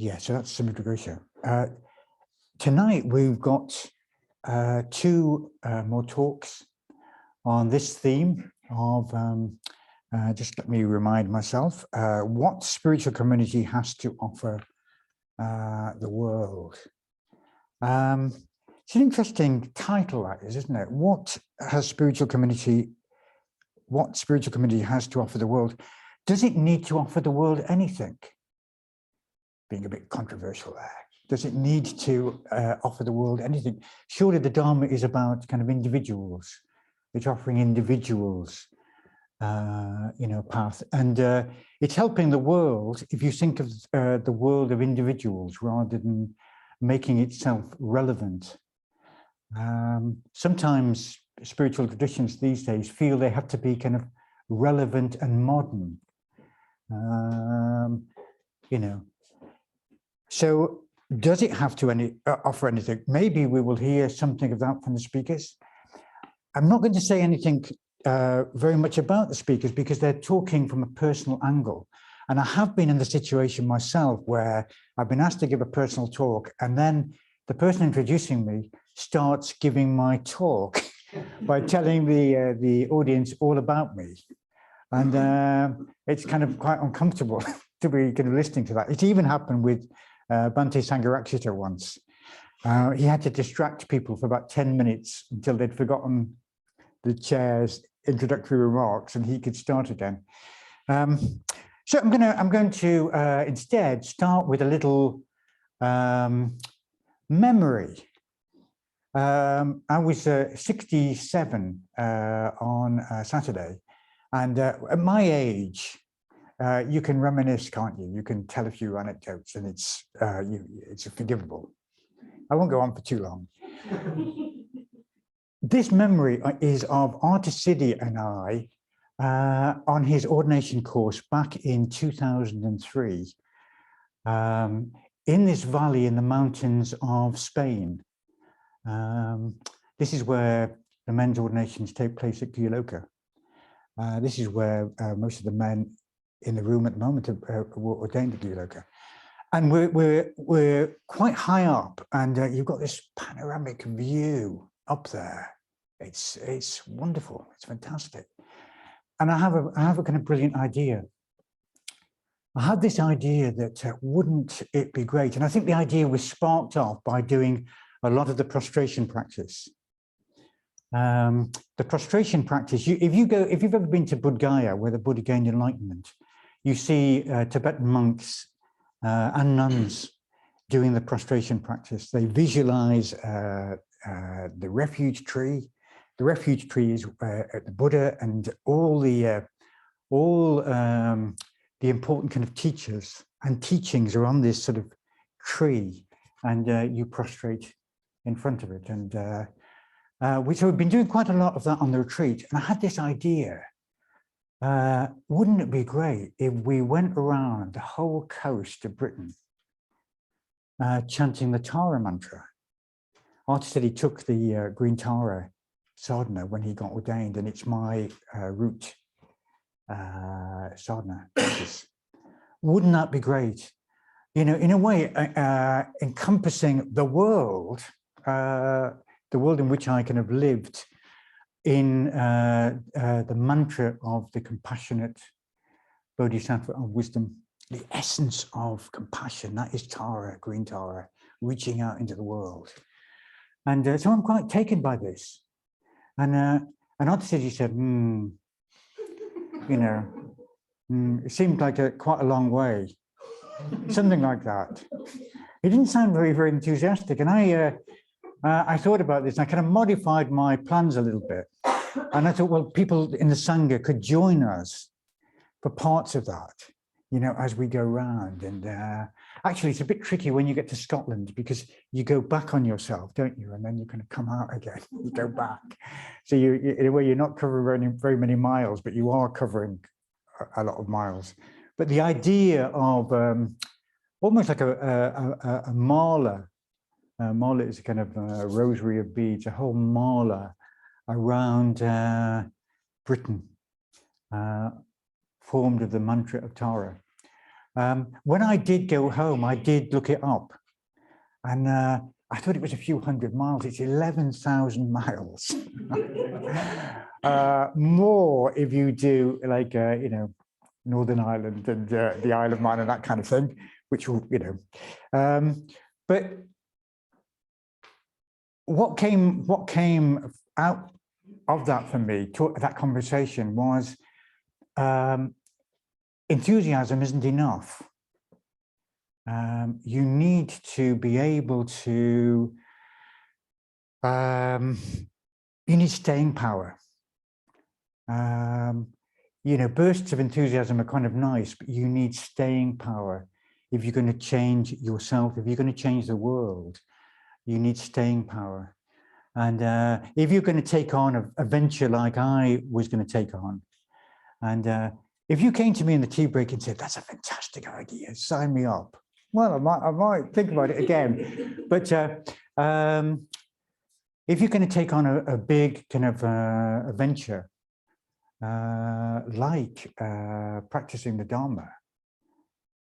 Yeah, so that's Samudra. Tonight we've got two more talks on this theme of, just let me remind myself, what spiritual community has to offer the world. It's an interesting title, that is, isn't it? What spiritual community has to offer the world? Does it need to offer the world anything? Being a bit controversial there. Does it need to offer the world anything? Surely the Dharma is about kind of individuals. It's offering individuals, path. And it's helping the world, if you think of the world of individuals rather than making itself relevant. Sometimes spiritual traditions these days feel they have to be kind of relevant and modern. So does it have to offer anything? Maybe we will hear something of that from the speakers. I'm not going to say anything very much about the speakers because they're talking from a personal angle. And I have been in the situation myself where I've been asked to give a personal talk, and then the person introducing me starts giving my talk by telling the audience all about me. And it's kind of quite uncomfortable to be kind of listening to that. It even happened with Bhante Sangharakshita once. He had to distract people for about 10 minutes until they'd forgotten the chair's introductory remarks and he could start again. So I'm going to instead start with a little memory. I was 67 on Saturday, and at my age, you can reminisce, can't you? You can tell a few anecdotes, and it's forgivable. I won't go on for too long. This memory is of Arthur Siddhi and I on his ordination course back in 2003 in this valley in the mountains of Spain. This is where the men's ordinations take place at Ghosaka. This is where most of the men in the room at the moment were ordained at Ghosaka. And we're quite high up, and you've got this panoramic view up there. It's wonderful. It's fantastic. And I have a kind of brilliant idea. I had this idea that wouldn't it be great? And I think the idea was sparked off by doing a lot of the prostration practice. The prostration practice. If you've ever been to Bodh Gaya, where the Buddha gained enlightenment, you see Tibetan monks and nuns doing the prostration practice. They visualize the refuge tree. The refuge tree is the Buddha and all the important kind of teachers and teachings are on this sort of tree, and you prostrate in front of it. And so we've been doing quite a lot of that on the retreat. And I had this idea. Wouldn't it be great if we went around the whole coast of Britain chanting the Tara mantra? Arthur said he took the green Tara sadhana when he got ordained, and it's my root sadhana practice. Wouldn't that be great? In a way, encompassing the world in which I kind of lived in the mantra of the compassionate Bodhisattva of wisdom, the essence of compassion. That is Tara, green Tara, reaching out into the world. And so I'm quite taken by this. And Arthur said, he said, it seemed like quite a long way, something like that. He didn't sound very, very enthusiastic. And I thought about this, and I kind of modified my plans a little bit. And I thought, well, people in the Sangha could join us for parts of that, as we go around. And actually, it's a bit tricky when you get to Scotland because you go back on yourself, don't you? And then you kind of come out again, you go back. So in a way, you're not covering very many miles, but you are covering a lot of miles. But the idea of almost like a mala. Mala is a kind of rosary of beads, a whole mala around Britain, formed of the mantra of Tara. When I did go home, I did look it up, and I thought it was a few hundred miles. It's 11,000 miles. More if you do like, you know, Northern Ireland and the Isle of Man and that kind of thing, which will, you know. But what came out of that for me, that conversation, was enthusiasm isn't enough. You need to be able to, you need staying power. You know, bursts of enthusiasm are kind of nice, but you need staying power. If you're going to change yourself, if you're going to change the world, you need staying power. And if you're going to take on a venture like I was going to take on, and if you came to me in the tea break and said, that's a fantastic idea, sign me up. Well, I might think about it again. But if you're going to take on a big kind of a venture, like practicing the Dharma,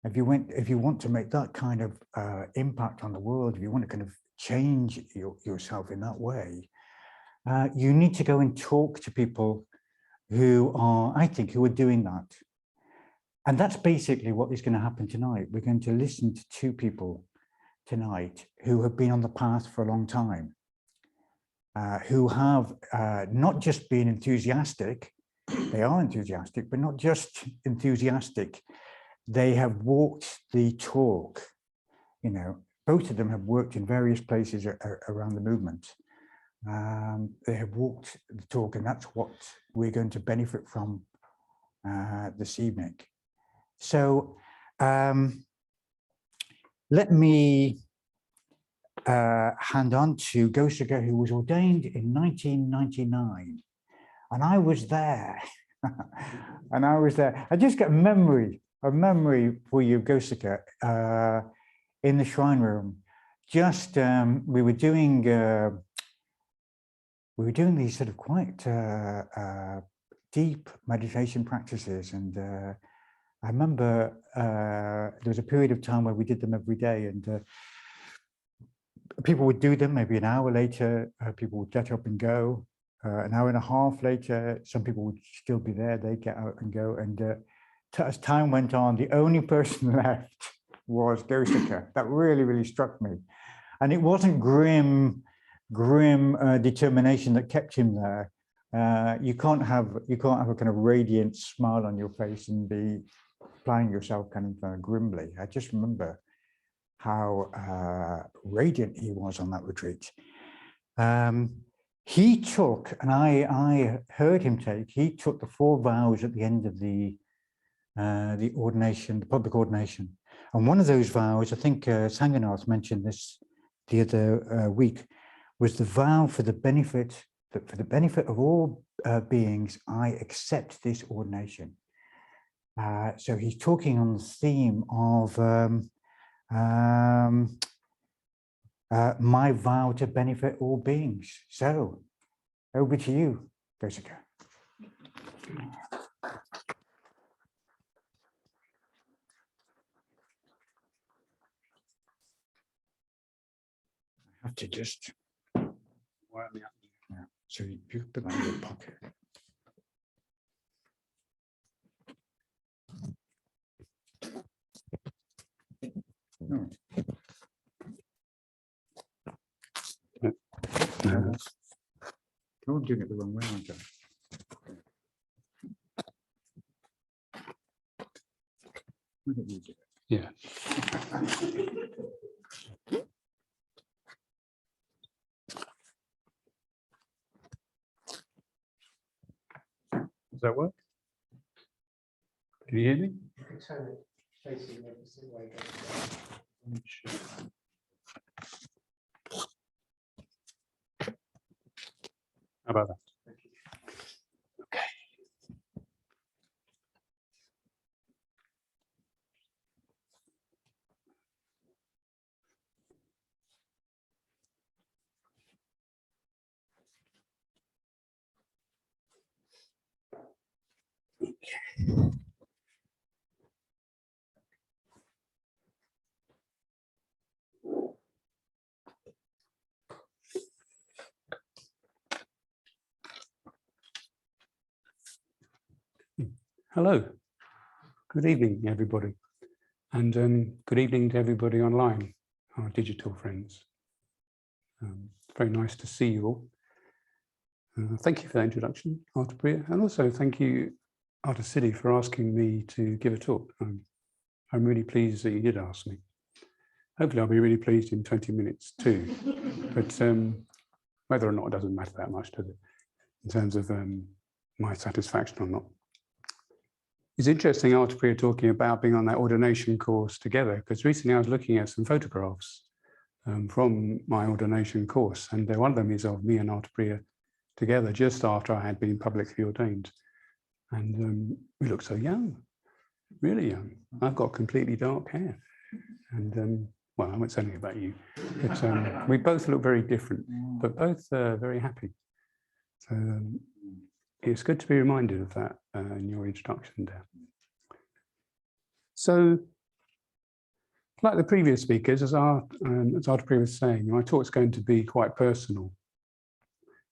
if you want to make that kind of impact on the world, if you want to kind of change yourself in that way, you need to go and talk to people who are, I think, who are doing that. And that's basically what is going to happen tonight. We're going to listen to two people tonight who have been on the path for a long time, who have not just been enthusiastic, they are enthusiastic, but not just enthusiastic. They have walked the talk. You know, both of them have worked in various places around the movement. They have walked the talk, and that's what we're going to benefit from this evening. So let me hand on to Ghosaka, who was ordained in 1999. And I was there. And I was there. I just got a memory for you, Ghosaka, in the shrine room. Just we were doing these sort of quite deep meditation practices, and I remember there was a period of time where we did them every day, and people would do them. Maybe an hour later, people would get up and go. An hour and a half later, some people would still be there. They'd get out and go. And as time went on, the only person left was Ghosaka. That really, really struck me. And it wasn't grim determination that kept him there. You can't have a kind of radiant smile on your face and be applying yourself kind of grimly. I just remember how radiant he was on that retreat. He took, and I heard him take, he took the 4 vows at the end of the ordination, the public ordination. And one of those vows, I think Sangha mentioned this the other week, was the vow for the benefit of all beings, I accept this ordination. So he's talking on the theme of my vow to benefit all beings. So over to you, Ghosaka. I have to just wire me up. Yeah. So you put that in your pocket. No. I'm doing it the wrong way, aren't I? Look at you do it. Yeah. Does that work? Can you hear me? Turn it facing the opposite way. How about that? Okay. Hello, good evening, everybody. And good evening to everybody online, our digital friends. It's very nice to see you all. Thank you for that introduction, Arthur Priya, and also thank you, Arthur City, for asking me to give a talk. I'm really pleased that you did ask me. Hopefully I'll be really pleased in 20 minutes too, but whether or not it doesn't matter that much, does it, in terms of my satisfaction or not. It's interesting, Arthur Priya, talking about being on that ordination course together, because recently I was looking at some photographs from my ordination course, and one of them is of me and Arthur Priya together just after I had been publicly ordained. And we look so young, really young. I've got completely dark hair. And well, I won't say anything about you, but we both look very different, but both very happy. So it's good to be reminded of that in your introduction there. So, like the previous speakers, as Arthur Priya was saying, my talk's going to be quite personal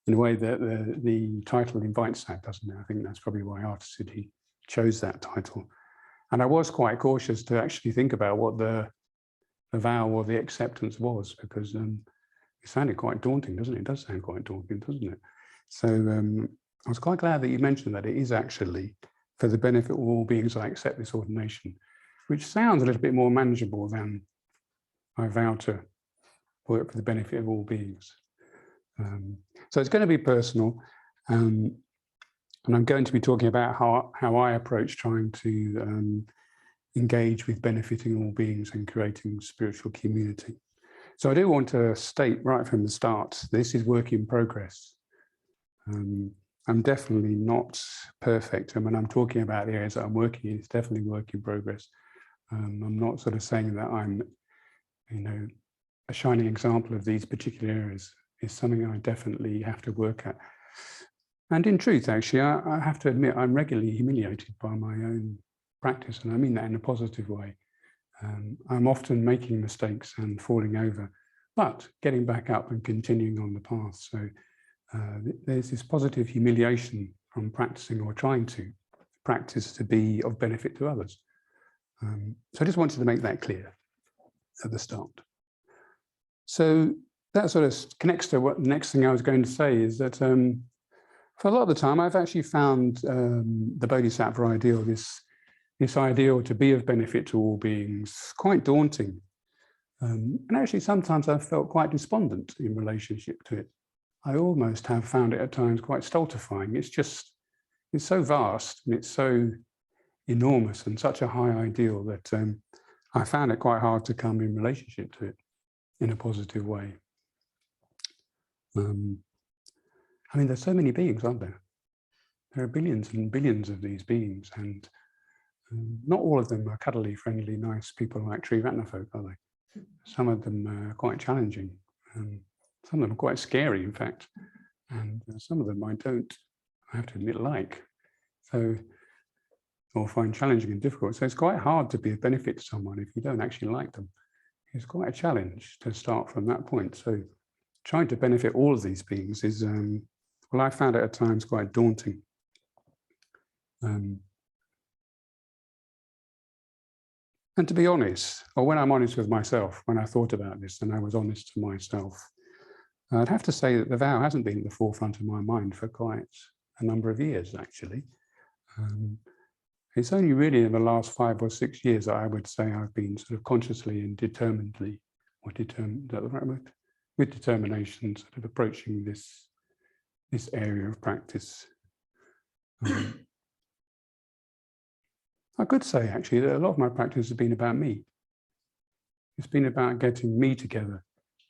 in a way that the title invites that, doesn't it? I think that's probably why Arthur City chose that title. And I was quite cautious to actually think about what the vow or the acceptance was, because it sounded quite daunting, doesn't it? It does sound quite daunting, doesn't it? So I was quite glad that you mentioned that it is actually for the benefit of all beings I accept this ordination, which sounds a little bit more manageable than I vow to work for the benefit of all beings. So it's going to be personal, and I'm going to be talking about how I approach trying to engage with benefiting all beings and creating spiritual community. So I do want to state right from the start, this is work in progress. I'm definitely not perfect, and when I'm talking about the areas that I'm working in, it's definitely work in progress. I'm not sort of saying that I'm, a shining example of these particular areas. It's something I definitely have to work at. And in truth, actually, I have to admit, I'm regularly humiliated by my own practice, and I mean that in a positive way. I'm often making mistakes and falling over, but getting back up and continuing on the path. So there's this positive humiliation from practicing or trying to practice to be of benefit to others. So I just wanted to make that clear at the start. So that sort of connects to what the next thing I was going to say is that for a lot of the time, I've actually found the Bodhisattva Ideal, this ideal to be of benefit to all beings, quite daunting. And actually, sometimes I've felt quite despondent in relationship to it. I almost have found it at times quite stultifying. It's so vast and it's so enormous and such a high ideal that I found it quite hard to come in relationship to it in a positive way. I mean, there's so many beings, aren't there? There are billions and billions of these beings, and not all of them are cuddly, friendly, nice people like Triratna folk, are they? Some of them are quite challenging. Some of them are quite scary, in fact. And some of them I have to admit, like. So, or find challenging and difficult. So it's quite hard to be of benefit to someone if you don't actually like them. It's quite a challenge to start from that point. So trying to benefit all of these beings is, well, I found it at times quite daunting. And to be honest, or when I'm honest with myself, when I thought about this and I was honest to myself, I'd have to say that the vow hasn't been at the forefront of my mind for quite a number of years, actually. It's only really in the last 5 or 6 years that I would say I've been sort of consciously and determinedly, or with determination, sort of approaching this area of practice. I could say actually that a lot of my practice has been about me. It's been about getting me together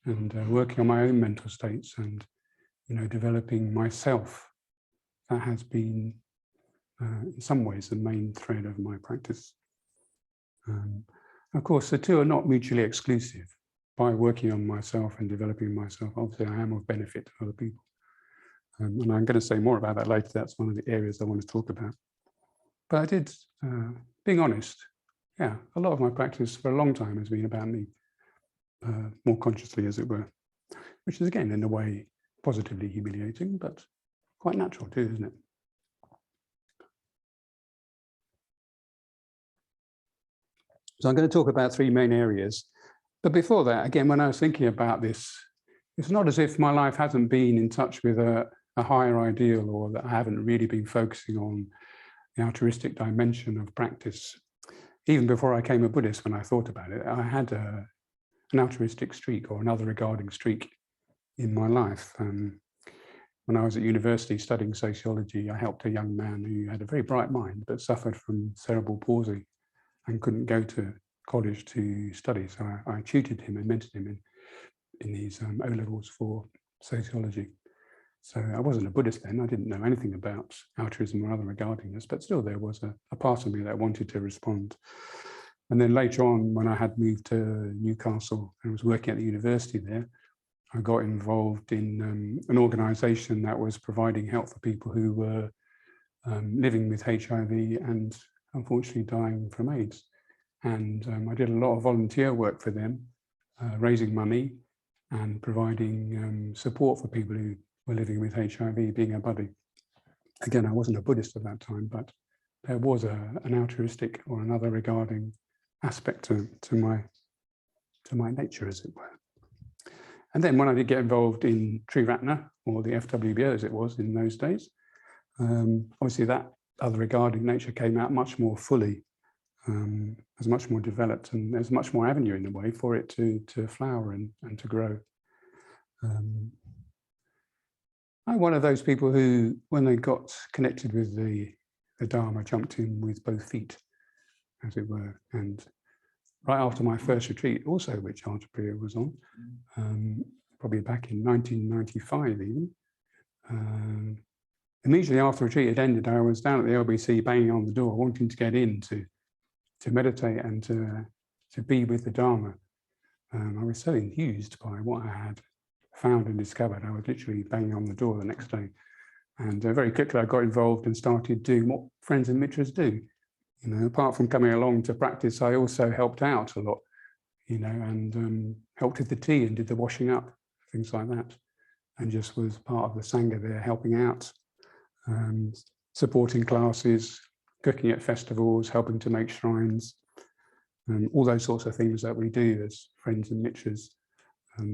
and working on my own mental states and, developing myself. That has been, in some ways, the main thread of my practice. Of course, the two are not mutually exclusive. By working on myself and developing myself, obviously I am of benefit to other people. And I'm going to say more about that later. That's one of the areas I want to talk about. But I did, being honest, yeah, a lot of my practice for a long time has been about me, more consciously, as it were, which is, again, in a way, positively humiliating, but quite natural too, isn't it? So I'm going to talk about three main areas. But before that, again, when I was thinking about this, it's not as if my life hasn't been in touch with a higher ideal, or that I haven't really been focusing on the altruistic dimension of practice. Even before I became a Buddhist, when I thought about it, I had an altruistic streak, or another regarding streak, in my life. When I was at university studying sociology, I helped a young man who had a very bright mind but suffered from cerebral palsy and couldn't go to college to study. So I tutored him and mentored him in these O-levels for sociology. So I wasn't a Buddhist then. I didn't know anything about altruism or other regarding this, but still there was a part of me that wanted to respond. And then later on, when I had moved to Newcastle and was working at the university there, I got involved in an organisation that was providing help for people who were living with HIV and unfortunately dying from AIDS. And I did a lot of volunteer work for them, raising money and providing support for people who were living with HIV, being a buddy. Again, I wasn't a Buddhist at that time, but there was an altruistic or another regarding aspect to my nature, as it were. And then when I did get involved in Triratna, or the FWBO as it was in those days, obviously that other regarding nature came out much more fully, as much more developed, and there's much more avenue in a way for it to flower and to grow. I'm one of those people who, when they got connected with the Dharma, jumped in with both feet, as it were. And right after my first retreat, also which Arthur was on, probably back in 1995 even, immediately after the retreat had ended, I was down at the LBC banging on the door, wanting to get in to meditate and to be with the Dharma. I was so enthused by what I had found and discovered. I was literally banging on the door the next day. And very quickly I got involved and started doing what friends and mitras do. You know, apart from coming along to practice, I also helped out a lot, you know, and helped with the tea and did the washing up, things like that. And just was part of the Sangha there, helping out, supporting classes, cooking at festivals, helping to make shrines, all those sorts of things that we do as friends and mitras,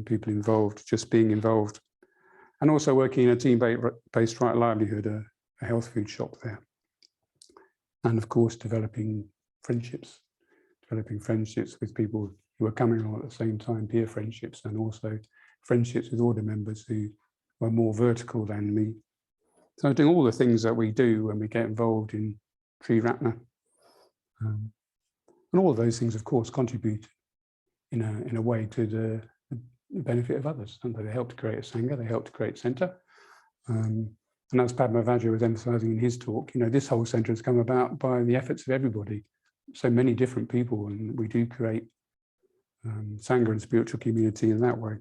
people involved, just being involved. And also working in a team-based right livelihood, a health food shop there. And of course, developing friendships with people who are coming along at the same time, peer friendships, and also friendships with order members who were more vertical than me. So doing all the things that we do when we get involved in Triratna. And all of those things, of course, contribute in a way to the benefit of others. And they help to create a Sangha, they help to create a centre. And as Padma Vajra was emphasising in his talk, you know, this whole centre has come about by the efforts of everybody, so many different people, and we do create Sangha and spiritual community in that way.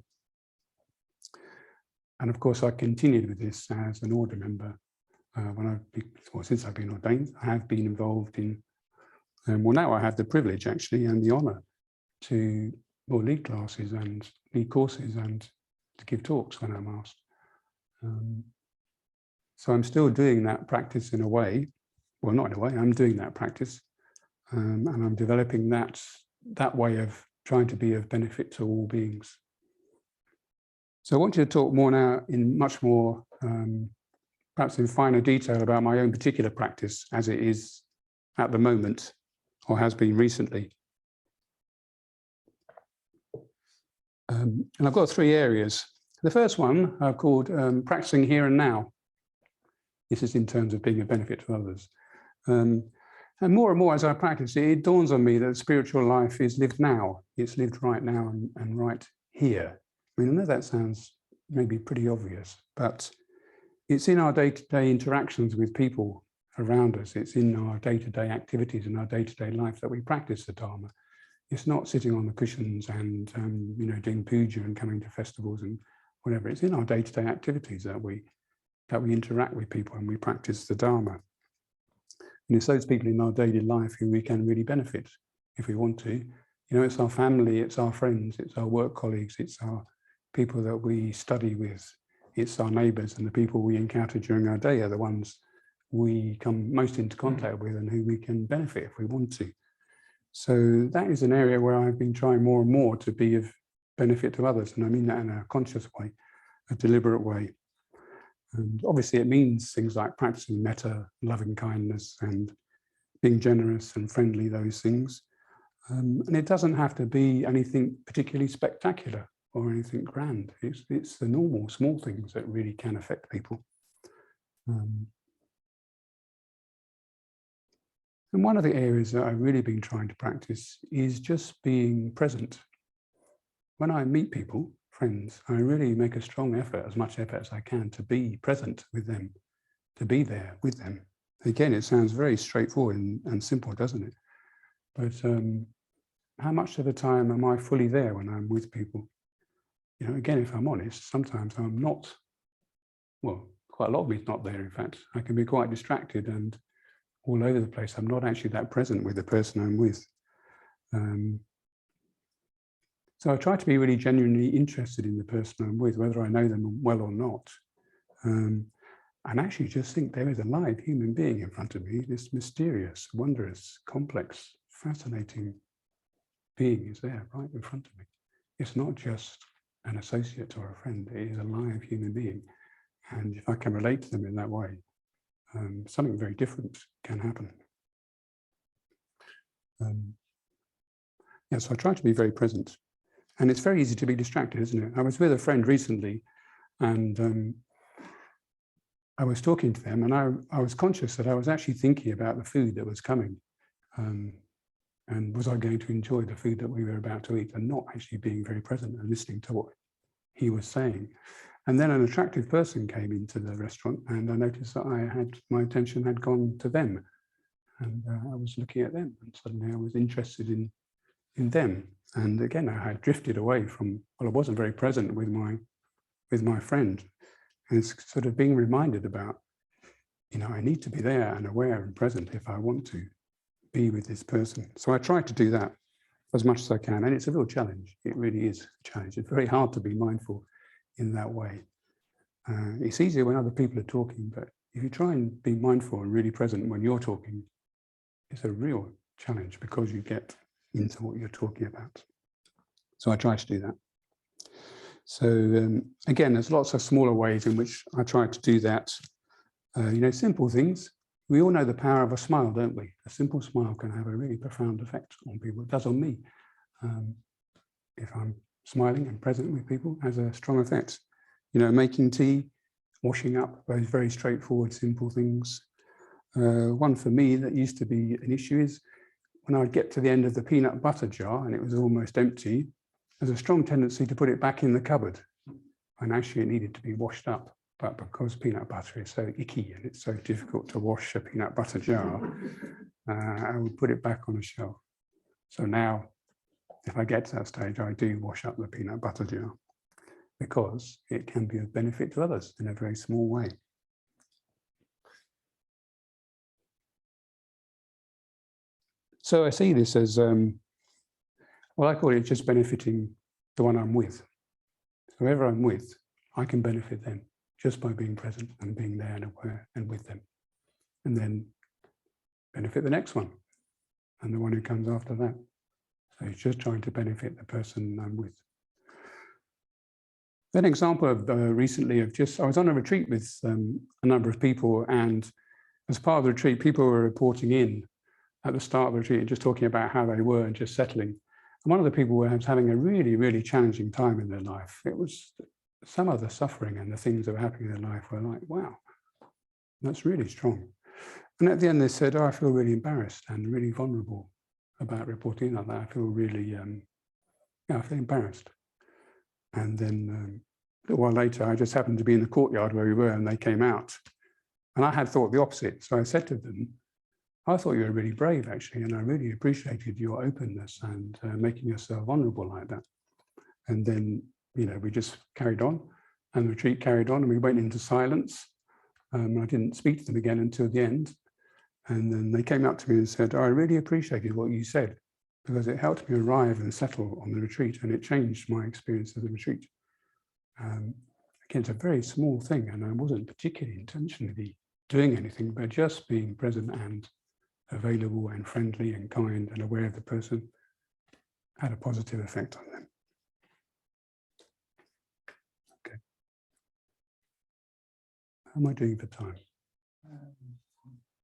And of course, I continued with this as an order member. Since I've been ordained, I have been involved in, well, now I have the privilege actually and the honour to lead classes and lead courses and to give talks when I'm asked. So I'm still doing that practice in a way, well, not in a way, I'm doing that practice, and I'm developing that way of trying to be of benefit to all beings. So I want you to talk more now in much more, perhaps in finer detail about my own particular practice as it is at the moment, or has been recently. And I've got three areas. The first one I've called practicing here and now. This is in terms of being a benefit to others. And more as I practice it, it dawns on me that spiritual life is lived now. It's lived right now and right here. I mean, I know that sounds maybe pretty obvious, but it's in our day-to-day interactions with people around us. It's in our day-to-day activities and our day-to-day life that we practice the Dharma. It's not sitting on the cushions and you know, doing puja and coming to festivals and whatever. It's in our day-to-day activities that we interact with people and we practice the Dharma. And it's those people in our daily life who we can really benefit if we want to. You know, it's our family, it's our friends, it's our work colleagues, it's our people that we study with, it's our neighbours, and the people we encounter during our day are the ones we come most into contact with and who we can benefit if we want to. So that is an area where I've been trying more and more to be of benefit to others. And I mean that in a conscious way, a deliberate way. And obviously it means things like practicing metta, loving kindness, and being generous and friendly, those things. And it doesn't have to be anything particularly spectacular or anything grand. It's the normal small things that really can affect people. And one of the areas that I've really been trying to practice is just being present. When I meet people, friends, I really make a strong effort, as much effort as I can, to be present with them, to be there with them. Again, it sounds very straightforward and simple, doesn't it? But how much of the time am I fully there when I'm with people? You know, again, if I'm honest, sometimes I'm not, well, quite a lot of me is not there, in fact. I can be quite distracted and all over the place. I'm not actually that present with the person I'm with. So I try to be really genuinely interested in the person I'm with, whether I know them well or not. And actually just think there is a live human being in front of me, this mysterious, wondrous, complex, fascinating being is there right in front of me. It's not just an associate or a friend, it is a live human being. And if I can relate to them in that way, something very different can happen. Yeah, so I try to be very present. And it's very easy to be distracted, isn't it? I was with a friend recently and I was talking to them and I was conscious that I was actually thinking about the food that was coming. And was I going to enjoy the food that we were about to eat, and not actually being very present and listening to what he was saying. And then an attractive person came into the restaurant and I noticed that my attention had gone to them. And I was looking at them and suddenly I was interested in them. And again, I had drifted away from, well, I wasn't very present with my friend. And it's sort of being reminded about, you know, I need to be there and aware and present if I want to be with this person. So I try to do that as much as I can. And it's a real challenge. It really is a challenge. It's very hard to be mindful in that way. It's easier when other people are talking, but if you try and be mindful and really present when you're talking, it's a real challenge because you get into what you're talking about. So I try to do that. So again, there's lots of smaller ways in which I try to do that. You know, simple things. We all know the power of a smile, don't we? A simple smile can have a really profound effect on people. It does on me. If I'm smiling and present with people, it has a strong effect. You know, making tea, washing up, those very straightforward, simple things. One for me that used to be an issue is when I'd get to the end of the peanut butter jar and it was almost empty, there's a strong tendency to put it back in the cupboard. And actually it needed to be washed up. But because peanut butter is so icky and it's so difficult to wash a peanut butter jar, I would put it back on the shelf. So now, if I get to that stage, I do wash up the peanut butter jar because it can be of benefit to others in a very small way. So I see this as, well, I call it just benefiting the one I'm with. Whoever I'm with, I can benefit them just by being present and being there and aware and with them. And then benefit the next one and the one who comes after that. So it's just trying to benefit the person I'm with. An example of recently of I was on a retreat with a number of people, and as part of the retreat, people were reporting in at the start of the retreat and just talking about how they were and just settling. And one of the people was having a really, really challenging time in their life. It was some of the suffering and the things that were happening in their life were like, wow, that's really strong. And at the end they said, oh, I feel really embarrassed and really vulnerable about reporting like that. I feel really, I feel embarrassed. And then a little while later, I just happened to be in the courtyard where we were and they came out. And I had thought the opposite. So I said to them, I thought you were really brave, actually, and I really appreciated your openness and making yourself vulnerable like that. And then, you know, we just carried on and the retreat carried on and we went into silence. I didn't speak to them again until the end. And then they came up to me and said, oh, I really appreciated what you said because it helped me arrive and settle on the retreat and it changed my experience of the retreat. Again, it's a very small thing and I wasn't particularly intentionally doing anything, but just being present and available and friendly and kind and aware of the person, had a positive effect on them. Okay. How am I doing for time?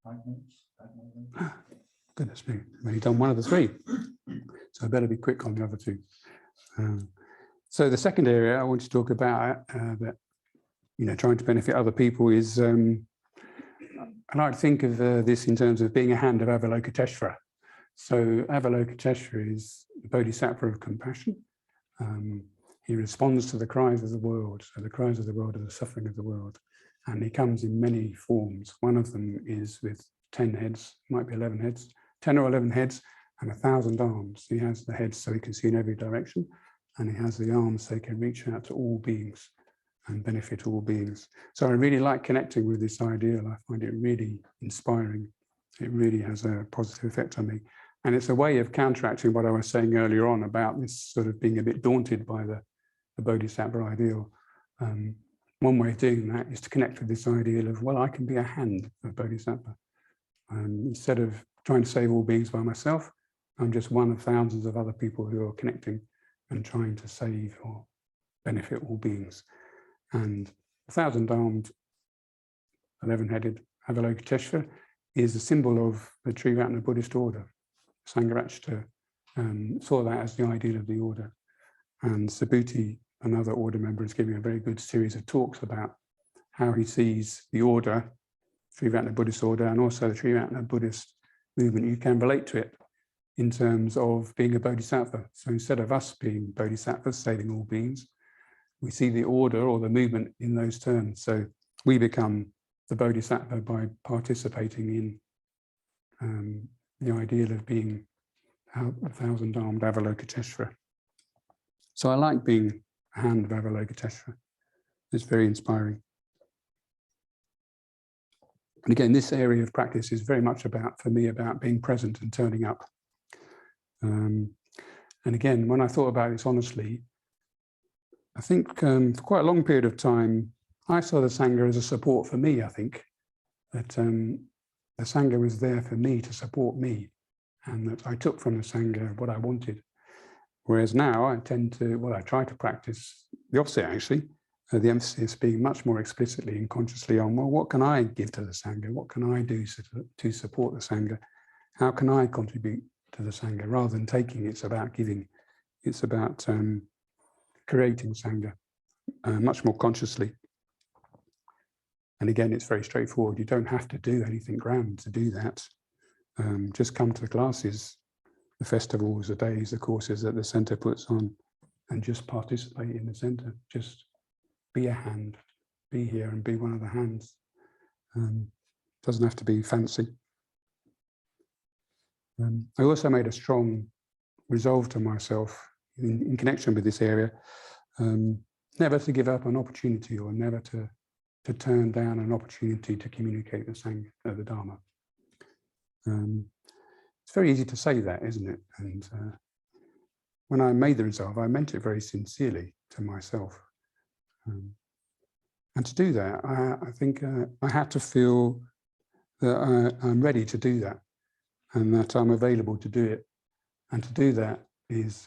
5 minutes. Goodness me, I've only done one of the 3. So I better be quick on the other 2. So the second area I want to talk about that, trying to benefit other people is, I like to think of this in terms of being a hand of Avalokiteshvara. So Avalokiteshvara is the Bodhisattva of compassion. He responds to the cries of the world. So the cries of the world are the suffering of the world. And he comes in many forms. One of them is with 10 heads, might be 11 heads, 10 or 11 heads and 1,000 arms. He has the heads so he can see in every direction. And he has the arms so he can reach out to all beings and benefit all beings. So I really like connecting with this ideal. I find it really inspiring. It really has a positive effect on me. And it's a way of counteracting what I was saying earlier on about this sort of being a bit daunted by the Bodhisattva ideal. One way of doing that is to connect with this ideal of, well, I can be a hand of Bodhisattva. Instead of trying to save all beings by myself, I'm just one of thousands of other people who are connecting and trying to save or benefit all beings. And 1,000-armed, 11-headed Avalokiteshvara is a symbol of the Triratna Buddhist order. Sangha saw that as the ideal of the order. And Subhuti, another order member, is giving a very good series of talks about how he sees the order, Triratna Buddhist order, and also the Triratna Buddhist movement. You can relate to it in terms of being a bodhisattva. So instead of us being bodhisattvas, saving all beings, we see the order or the movement in those terms. So we become the bodhisattva by participating in the ideal of being a 1,000-armed Avalokiteshvara. So I like being a hand of Avalokiteshvara. It's very inspiring. And again, this area of practice is very much about, for me, about being present and turning up. And again, when I thought about this honestly, I think for quite a long period of time, I saw the Sangha as a support for me, I think. That the Sangha was there for me to support me, and that I took from the Sangha what I wanted. Whereas now I tend to, well, I try to practice the opposite actually, the emphasis being much more explicitly and consciously on, well, what can I give to the Sangha? What can I do to support the Sangha? How can I contribute to the Sangha? Rather than taking, it's about giving. It's about creating Sangha much more consciously. And again, it's very straightforward. You don't have to do anything grand to do that. Just come to the classes, the festivals, the days, the courses that the centre puts on, and just participate in the centre. Just be a hand, be here and be one of the hands. Doesn't have to be fancy. I also made a strong resolve to myself in connection with this area, never to give up an opportunity or never to turn down an opportunity to communicate the Sangha, the Dharma. It's very easy to say that, isn't it? And when I made the resolve, I meant it very sincerely to myself. And to do that, I think I had to feel that I'm ready to do that and that I'm available to do it. And to do that is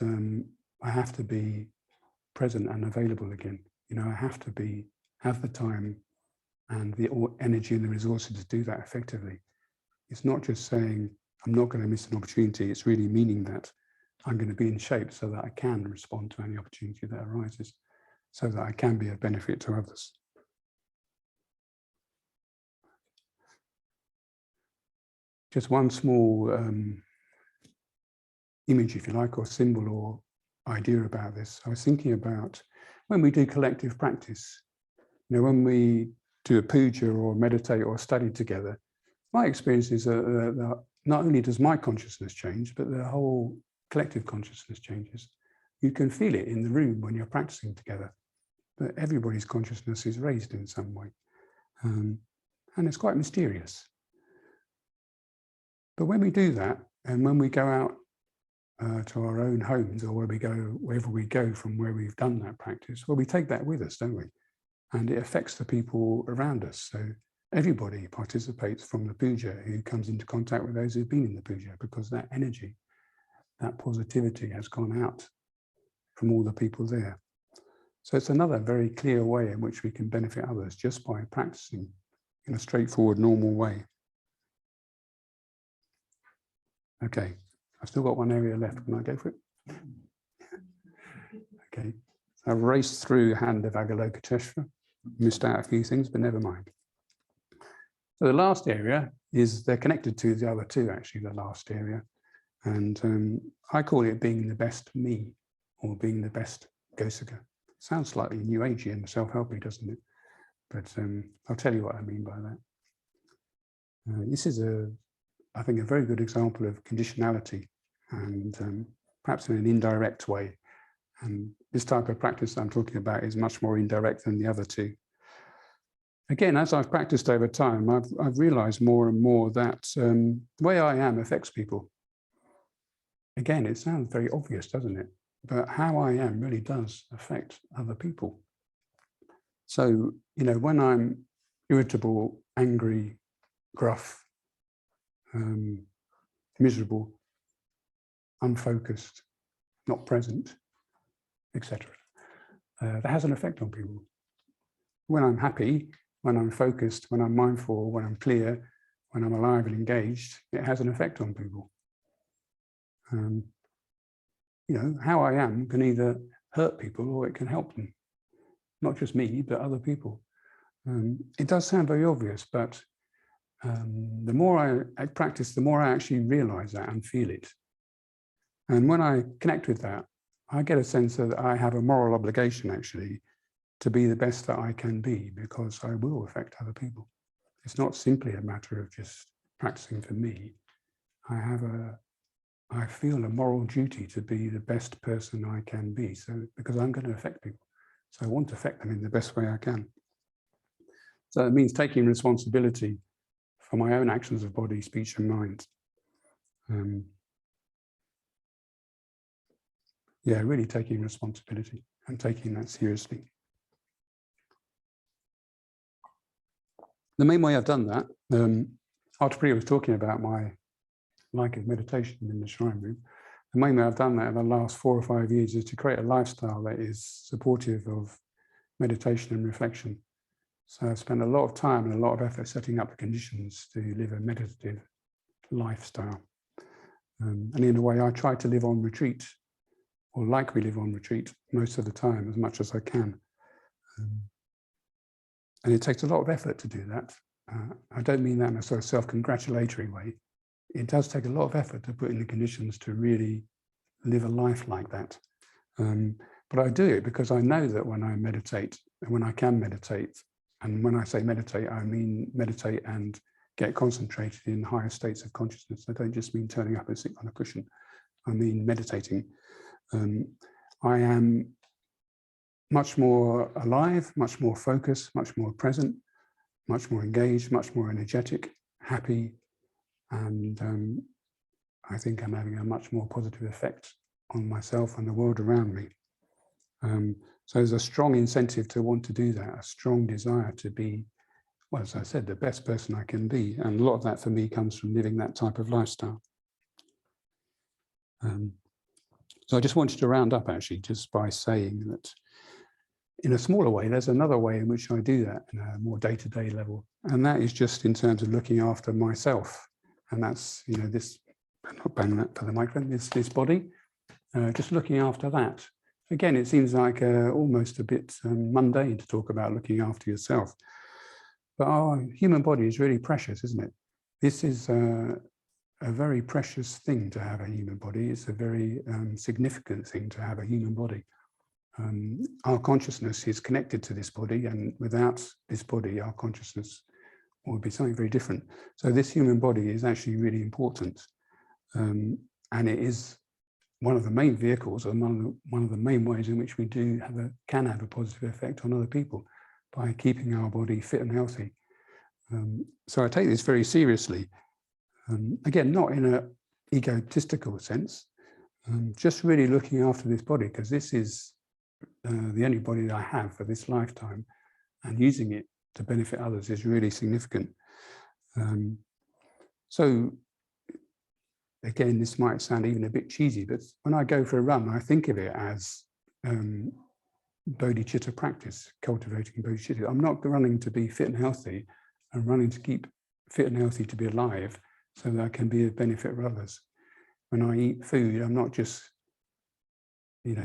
I have to be present and available again. I have to have the time and the energy and the resources to do that effectively. It's not just saying, I'm not going to miss an opportunity. It's really meaning that I'm going to be in shape so that I can respond to any opportunity that arises, so that I can be of benefit to others. Just one small image, if you like, or symbol or idea about this. I was thinking about when we do collective practice, when we do a puja or meditate or study together, my experience is that not only does my consciousness change, but the whole collective consciousness changes. You can feel it in the room when you're practicing together, but everybody's consciousness is raised in some way. And it's quite mysterious. But when we do that, and when we go out to our own homes, or wherever we go from where we've done that practice, well, we take that with us, don't we? And it affects the people around us. So everybody participates from the puja who comes into contact with those who've been in the puja, because that energy, that positivity has gone out from all the people there. So it's another very clear way in which we can benefit others just by practicing in a straightforward, normal way. Okay, I've still got one area left. Can I go for it? Okay, so I've raced through Hand of Avalokiteshvara, missed out a few things, but never mind. So the last area is, they're connected to the other two, actually, the last area. And I call it being the best me, or being the best Ghosaka. Sounds slightly new agey and self-helpy, doesn't it? But I'll tell you what I mean by that. This is, I think, a very good example of conditionality, and perhaps in an indirect way. And this type of practice I'm talking about is much more indirect than the other two. Again, as I've practiced over time, I've realized more and more that the way I am affects people. Again, it sounds very obvious, doesn't it? But how I am really does affect other people. So, you know, when I'm irritable, angry, gruff, miserable, unfocused, not present, etc., that has an effect on people. When I'm happy, when I'm focused, when I'm mindful, when I'm clear, when I'm alive and engaged, it has an effect on people. You know, how I am can either hurt people or it can help them. Not just me, but other people. It does sound very obvious, but the more I practice, the more I actually realize that and feel it. And when I connect with that, I get a sense that I have a moral obligation, actually, to be the best that I can be, because I will affect other people. It's not simply a matter of just practicing for me. I feel a moral duty to be the best person I can be, so because I'm going to affect people. So I want to affect them in the best way I can. So it means taking responsibility for my own actions of body, speech, and mind. Yeah, really taking responsibility and taking that seriously. The main way I've done that, after Priya was talking about my like of meditation in the shrine room, the main way I've done that in the last 4 or 5 years is to create a lifestyle that is supportive of meditation and reflection. So I've spent a lot of time and a lot of effort setting up the conditions to live a meditative lifestyle. And in a way, I try to live on retreat, or like we live on retreat most of the time, as much as I can. And it takes a lot of effort to do that. I don't mean that in a sort of self-congratulatory way. It does take a lot of effort to put in the conditions to really live a life like that. But I do it because I know that when I meditate, and when I can meditate, and when I say meditate, I mean meditate and get concentrated in higher states of consciousness. I don't just mean turning up and sitting on a cushion. I mean meditating. I am much more alive, much more focused, much more present, much more engaged, much more energetic, happy, and I think I'm having a much more positive effect on myself and the world around me. So there's a strong incentive to want to do that, a strong desire to be, well, as I said, the best person I can be. And a lot of that for me comes from living that type of lifestyle. So I just wanted to round up, actually, just by saying that in a smaller way, there's another way in which I do that in a more day-to-day level. And that is just in terms of looking after myself. And that's, you know, this, not bang that for the microphone, this body, just looking after that. Again, it seems like almost a bit mundane to talk about looking after yourself. But our human body is really precious, isn't it? This is a very precious thing to have a human body. It's a very significant thing to have a human body. Our consciousness is connected to this body, and without this body, our consciousness would be something very different. So this human body is actually really important. And it is one of the main vehicles, and one of the main ways in which we can have a positive effect on other people, by keeping our body fit and healthy. So I take this very seriously. Again, not in an egotistical sense, just really looking after this body, because this is the only body that I have for this lifetime, and using it to benefit others is really significant. So again, this might sound even a bit cheesy, but when I go for a run, I think of it as bodhicitta practice, cultivating bodhicitta. I'm not running to be fit and healthy. I'm running to keep fit and healthy, to be alive, so that I can be of benefit for others. When I eat food, I'm not just,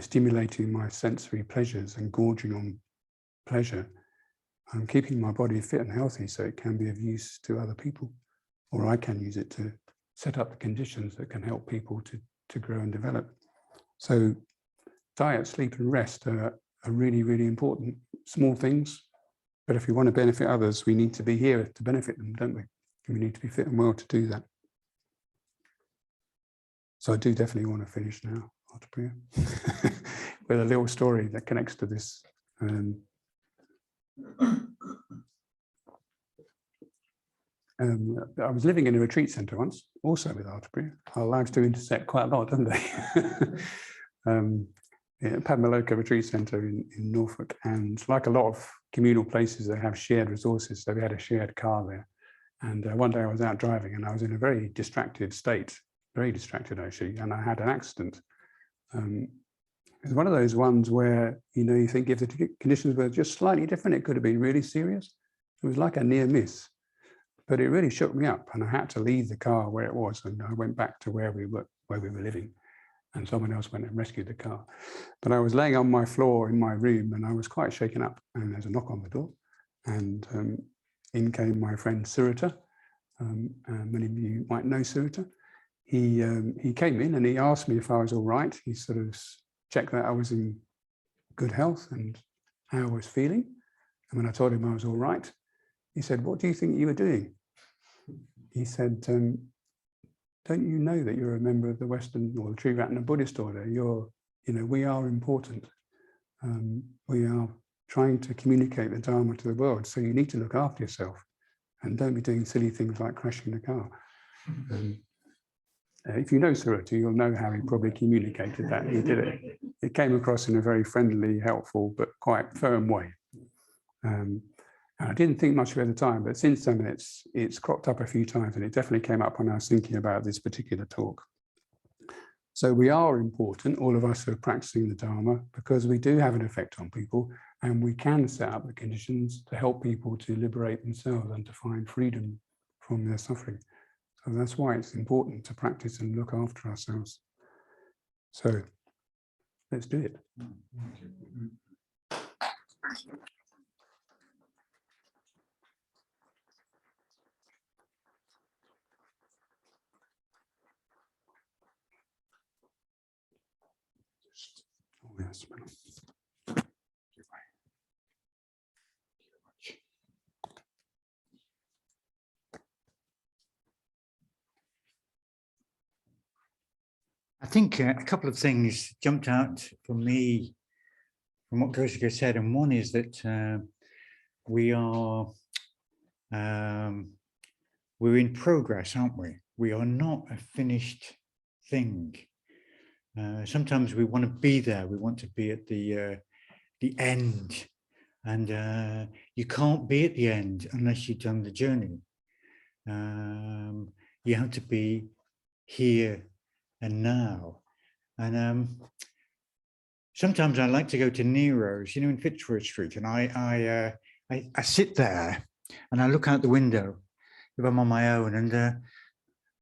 stimulating my sensory pleasures and gorging on pleasure. I'm keeping my body fit and healthy so it can be of use to other people, or I can use it to set up the conditions that can help people to grow and develop. So diet, sleep and rest are really, really important. Small things, but if we want to benefit others, we need to be here to benefit them, don't we? We need to be fit and well to do that. So I do definitely want to finish now, after prayer, with a little story that connects to this. I was living in a retreat centre once, also with Artapria. Our lives do intersect quite a lot, don't they? Padmaloka Retreat Centre in Norfolk, and like a lot of communal places, they have shared resources. So we had a shared car there. And one day I was out driving and I was in a very distracted state, very distracted actually, and I had an accident. It's one of those ones where, you think if the conditions were just slightly different, it could have been really serious. It was like a near miss, but it really shook me up and I had to leave the car where it was and I went back to where we were living, and someone else went and rescued the car. But I was laying on my floor in my room and I was quite shaken up, and there's a knock on the door, and in came my friend Surita. Many of you might know Surita. He came in and he asked me if I was all right. He sort of checked that I was in good health and how I was feeling. And when I told him I was all right, he said, "What do you think you were doing?" He said, "Don't you know that you're a member of the Western or the Triratna Buddhist order? We are important. We are trying to communicate the Dharma to the world. So you need to look after yourself and don't be doing silly things like crashing the car." If you know Surita, you'll know how he probably communicated that. He did it. It came across in a very friendly, helpful, but quite firm way. And I didn't think much of it at the time, but since then it's cropped up a few times, and it definitely came up when I was thinking about this particular talk. So we are important, all of us who are practicing the Dharma, because we do have an effect on people, and we can set up the conditions to help people to liberate themselves and to find freedom from their suffering. So that's why it's important to practice and look after ourselves. So let's do it. Oh, yes. I think a couple of things jumped out for me from what Ghosaka said, and one is that we're in progress, aren't we? We are not a finished thing. Sometimes we want to be there. We want to be at the end, and you can't be at the end unless you've done the journey. You have to be here and now. And sometimes I like to go to Nero's, in Fitzroy Street, and I sit there and I look out the window if I'm on my own, and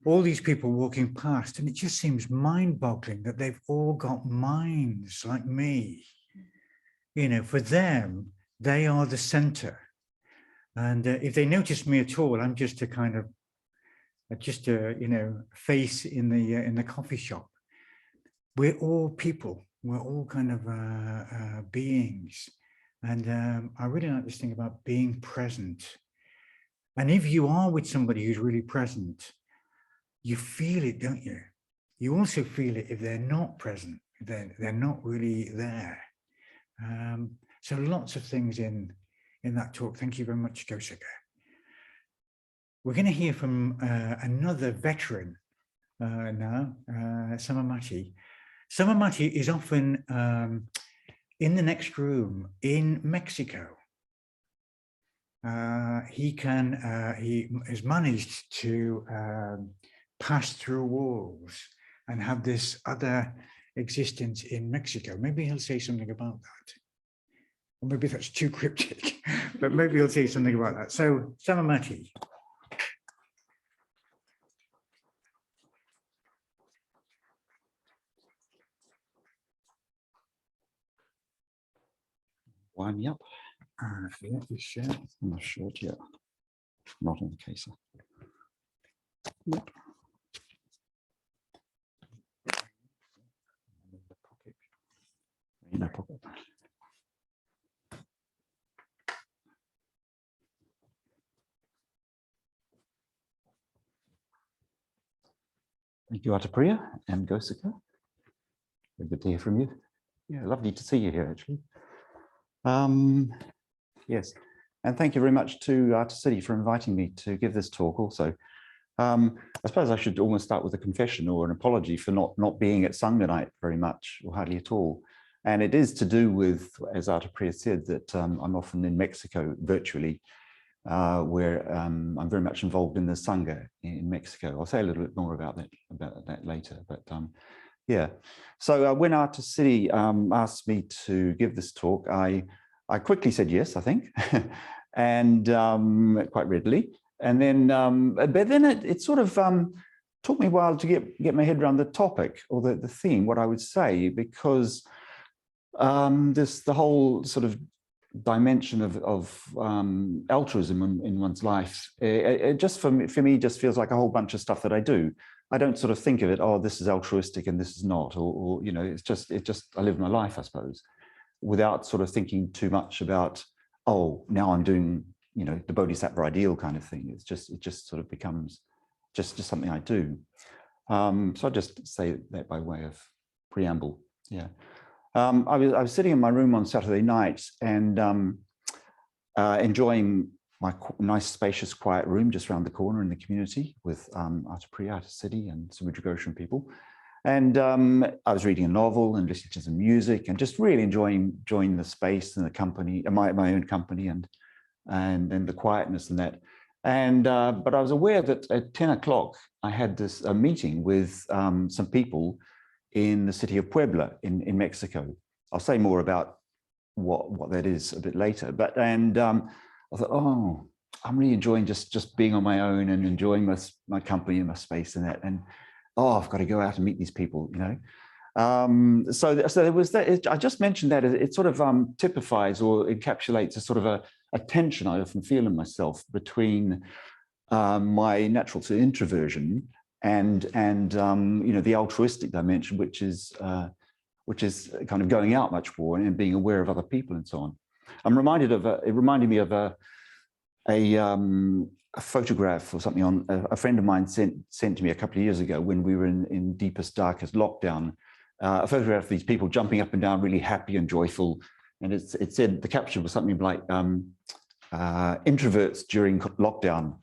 all these people walking past, and it just seems mind-boggling that they've all got minds like me. For them, they are the center. And if they notice me at all, I'm just a kind of, face in the coffee shop. We're all people. We're all kind of beings. And I really like this thing about being present. And if you are with somebody who's really present, you feel it, don't you? You also feel it if they're not present, they're not really there. So lots of things in that talk. Thank you very much, Ghosaka. We're going to hear from another veteran now, Samamati. Samamati is often in the next room in Mexico. he has managed to pass through walls and have this other existence in Mexico. Maybe he'll say something about that. Or maybe that's too cryptic, but maybe he'll say something about that. So, Samamati. Wind me up. Yeah, you share. In the shirt, yeah. Not in the case. Yep. In the pocket. Thank you, Atapriya and Ghosaka. Very good to hear from you. Yeah, lovely to see you here, actually. Yes, and thank you very much to City for inviting me to give this talk also. I suppose I should almost start with a confession or an apology for not being at Sangha night very much, or hardly at all. And it is to do with, as Atapriya said, that I'm often in Mexico virtually, where I'm very much involved in the Sangha in Mexico. I'll say a little bit more about that later. But yeah, so when Artist City asked me to give this talk, I quickly said yes, I think, and quite readily. And then, but then it sort of took me a while to get my head around the topic or the theme, what I would say, because there's the whole sort of dimension of altruism in one's life. It just for me just feels like a whole bunch of stuff that I do. I don't sort of think of it, oh, this is altruistic and this is not, or you know, it's just I live my life, I suppose, without sort of thinking too much about, oh, now I'm doing, you know, the Bodhisattva Ideal kind of thing. It just sort of becomes just something I do. So I just say that by way of preamble. Yeah. I was sitting in my room on Saturday night and enjoying my nice, spacious, quiet room just around the corner in the community with Atapriya, Artist City, and some Goshen people. And I was reading a novel and listening to some music and just really enjoying the space and the company, my own company, and the quietness and that. And but I was aware that at 10 o'clock I had a meeting with some people in the city of Puebla in Mexico. I'll say more about what that is a bit later. But I thought, oh, I'm really enjoying just being on my own and enjoying my company and my space and that. And oh, I've got to go out and meet these people, you know. So there was that. I just mentioned that it sort of typifies or encapsulates a sort of a tension I often feel in myself between my natural introversion and you know, the altruistic dimension, which is kind of going out much more and being aware of other people and so on. I'm reminded of it reminded me of a photograph or something a friend of mine sent to me a couple of years ago when we were in deepest, darkest lockdown. A photograph of these people jumping up and down, really happy and joyful, and it said the caption was something like introverts during lockdown.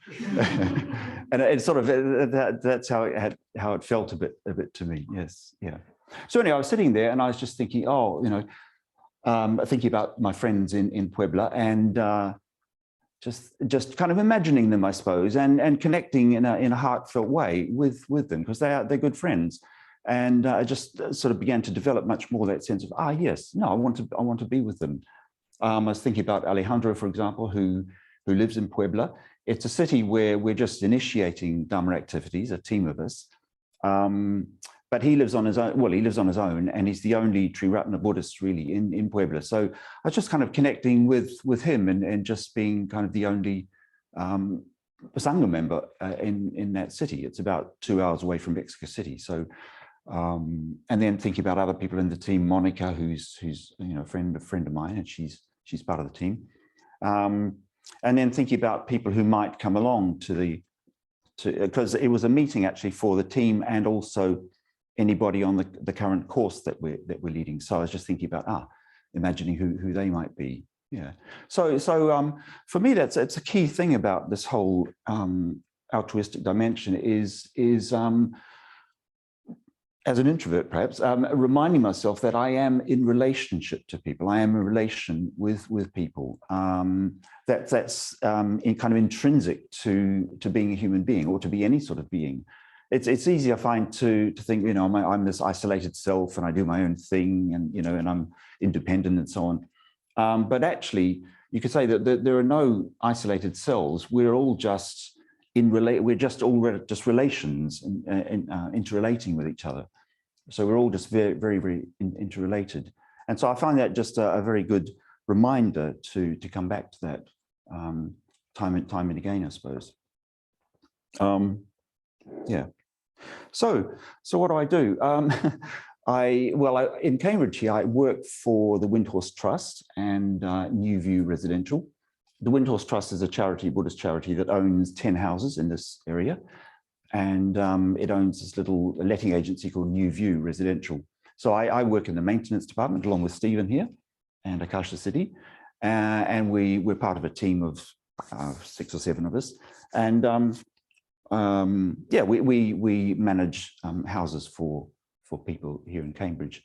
And it's sort of that's how it felt a bit to me. Yes, yeah. So anyway, I was sitting there and I was just thinking, oh, you know, thinking about my friends in Puebla and just kind of imagining them, I suppose, and connecting in a heartfelt way with them, because they're good friends. And I just sort of began to develop much more that sense of, yes, no, I want to be with them. I was thinking about Alejandro, for example, who lives in Puebla. It's a city where we're just initiating Dharma activities, a team of us. But he lives on his own. Well, he lives on his own, and he's the only Triratna Buddhist really in Puebla. So I was just kind of connecting with him and just being kind of the only Sangha member in that city. It's about 2 hours away from Mexico City. So. And then thinking about other people in the team, Monica, who's you know, a friend of mine, and she's part of the team. And then thinking about people who might come along because it was a meeting actually for the team and also anybody on the current course that we're leading. So I was just thinking about imagining who they might be. Yeah. So for me, it's a key thing about this whole altruistic dimension is as an introvert, perhaps, reminding myself that I am in relationship to people. I am in relation with people. That's kind of intrinsic to being a human being, or to be any sort of being. It's easy, I find, to think, you know, I'm this isolated self and I do my own thing, and, you know, and I'm independent and so on. But actually, you could say that there are no isolated selves. We're all just we're just relations and interrelating with each other. So we're all just very, very, very interrelated. And so I find that just a very good reminder to come back to that time and again, I suppose. Yeah. So what do? In Cambridge here, I work for the Windhorse Trust and New View Residential. The Windhorse Trust is a charity, Buddhist charity, that owns 10 houses in this area. And it owns this little letting agency called New View Residential. So I work in the maintenance department along with Stephen here and Akasha City. And we're part of a team of 6 or 7 of us. And yeah, we manage houses for people here in Cambridge.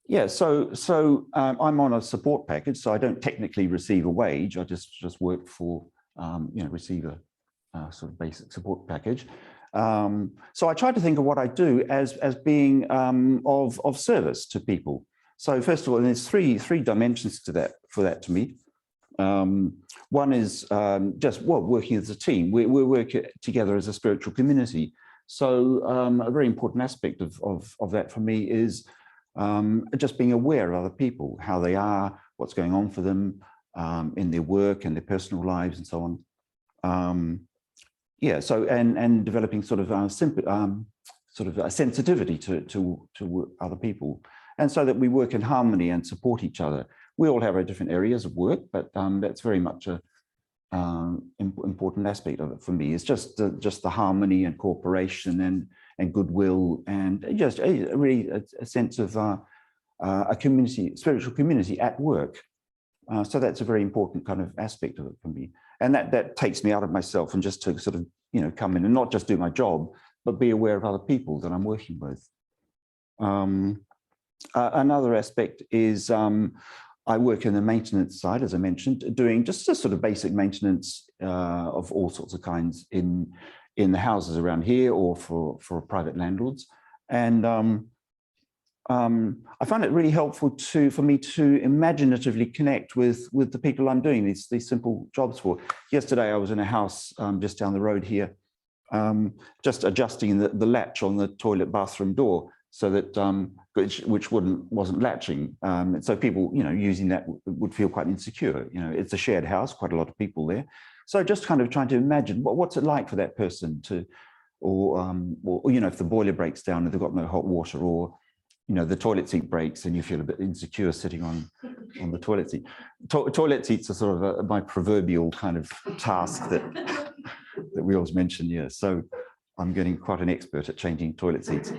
Yeah, so I'm on a support package, so I don't technically receive a wage. I just work for, you know, receive a sort of basic support package. So I try to think of what I do as being of service to people. So first of all, there's three dimensions to that, to me. One is just working as a team. We work together as a spiritual community. So a very important aspect of that for me is just being aware of other people, how they are, what's going on for them in their work and their personal lives and so on. Yeah, so and developing sort of a sensitivity to other people, and so that we work in harmony and support each other. We all have our different areas of work, but that's very much a important aspect of it for me. It's just the harmony and cooperation and goodwill, and just really a sense of a community, spiritual community at work. So that's a very important kind of aspect of it for me. And that takes me out of myself and just to sort of, you know, come in and not just do my job, but be aware of other people that I'm working with. Another aspect is I work in the maintenance side, as I mentioned, doing just sort of basic maintenance of all sorts of kinds in the houses around here or for private landlords. And I find it really helpful for me to imaginatively connect with the people I'm doing these simple jobs for. Yesterday, I was in a house just down the road here, just adjusting the latch on the toilet bathroom door so that which wasn't latching. So people, you know, using that would feel quite insecure. You know, it's a shared house, quite a lot of people there. So just kind of trying to imagine what's it like for that person to, or you know, if the boiler breaks down and they've got no hot water, or you know, the toilet seat breaks and you feel a bit insecure sitting on the toilet seat. Toilet seats are sort of my proverbial kind of task that we always mention. Yeah, so I'm getting quite an expert at changing toilet seats.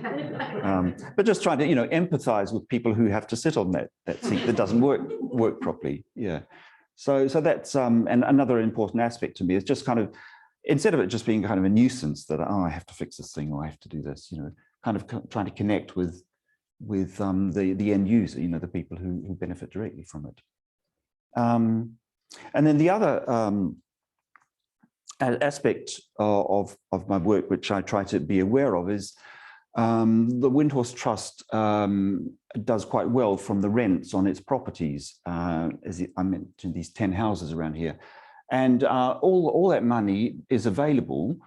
But just trying to, you know, empathize with people who have to sit on that seat that doesn't work properly. Yeah. So that's and another important aspect to me is just kind of, instead of it just being kind of a nuisance that, oh, I have to fix this thing or I have to do this, you know, kind of trying to connect with the end user, you know, the people who benefit directly from it. And then the other aspect of my work, which I try to be aware of, is the Windhorse Trust does quite well from the rents on its properties, as I mentioned, these 10 houses around here. And all that money is available,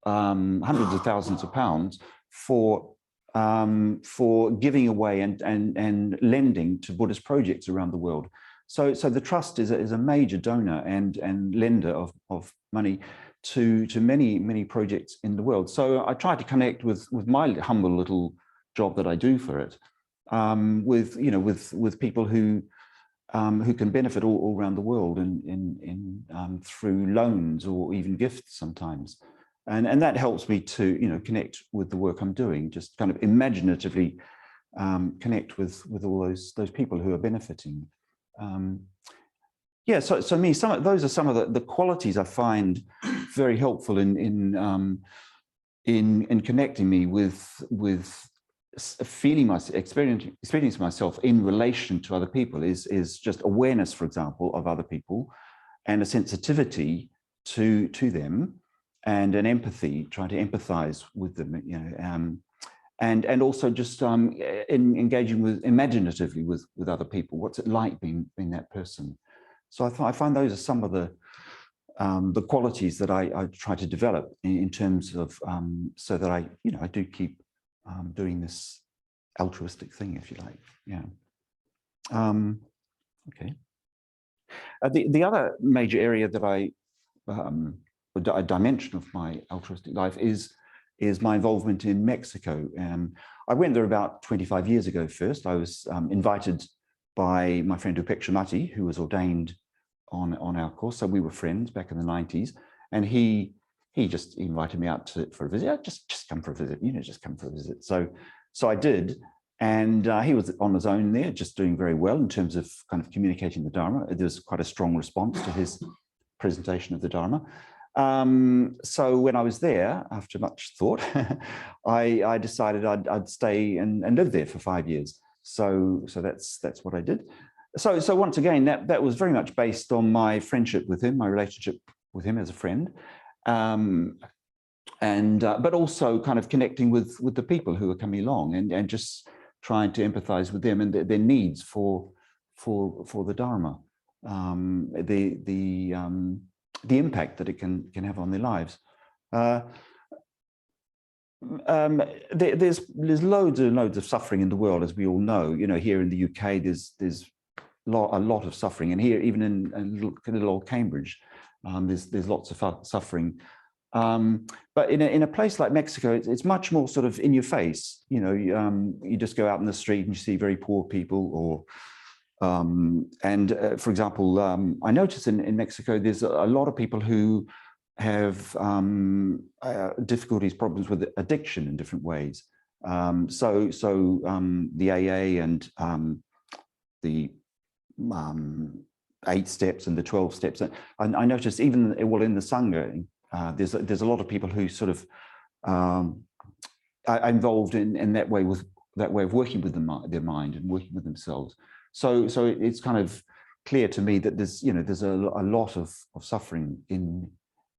hundreds of thousands of pounds, for giving away and lending to Buddhist projects around the world. So the trust is a major donor and lender of money to many projects in the world. So I try to connect with my humble little job that I do for it, with people who can benefit all around the world and through loans or even gifts sometimes. And that helps me to, you know, connect with the work I'm doing, just kind of imaginatively connect with all those people who are benefiting. Yeah, so those are some of the qualities I find very helpful in in connecting me with feeling experiencing myself in relation to other people is just awareness, for example, of other people, and a sensitivity to them, and an empathy, trying to empathize with them, you know, and also just in engaging with imaginatively with other people. What's it like being that person? So I find those are some of the qualities that I try to develop in terms of so that I do keep doing this altruistic thing, if you like. Yeah. Okay. The other major area that a dimension of my altruistic life is my involvement in Mexico. I went there about 25 years ago first. I was invited by my friend Upeksha Mati, who was ordained on our course. So we were friends back in the 90s. And he just invited me out for a visit. Yeah, just come for a visit, just come for a visit. So I did. And he was on his own there, just doing very well in terms of kind of communicating the Dharma. There was quite a strong response to his presentation of the Dharma. So when I was there, after much thought, I decided I'd stay and live there for 5 years. So that's what I did. So once again, that was very much based on my friendship with him, my relationship with him as a friend, but also kind of connecting with the people who were coming along and just trying to empathize with them and their needs for the Dharma, the impact that it can have on their lives. There's loads and loads of suffering in the world, as we all know. Here in the UK, there's a lot of suffering, and here, even in little old Cambridge, there's lots of suffering. But in a place like Mexico, it's much more sort of in your face. You just go out in the street and you see very poor people, or for example, I noticed in Mexico, there's a lot of people who have difficulties, problems with addiction in different ways. So the AA and the 8 steps and the 12 steps. I noticed even in the Sangha, there's a lot of people who sort of are involved in that way of working with their mind and working with themselves. So it's kind of clear to me that there's a lot of suffering in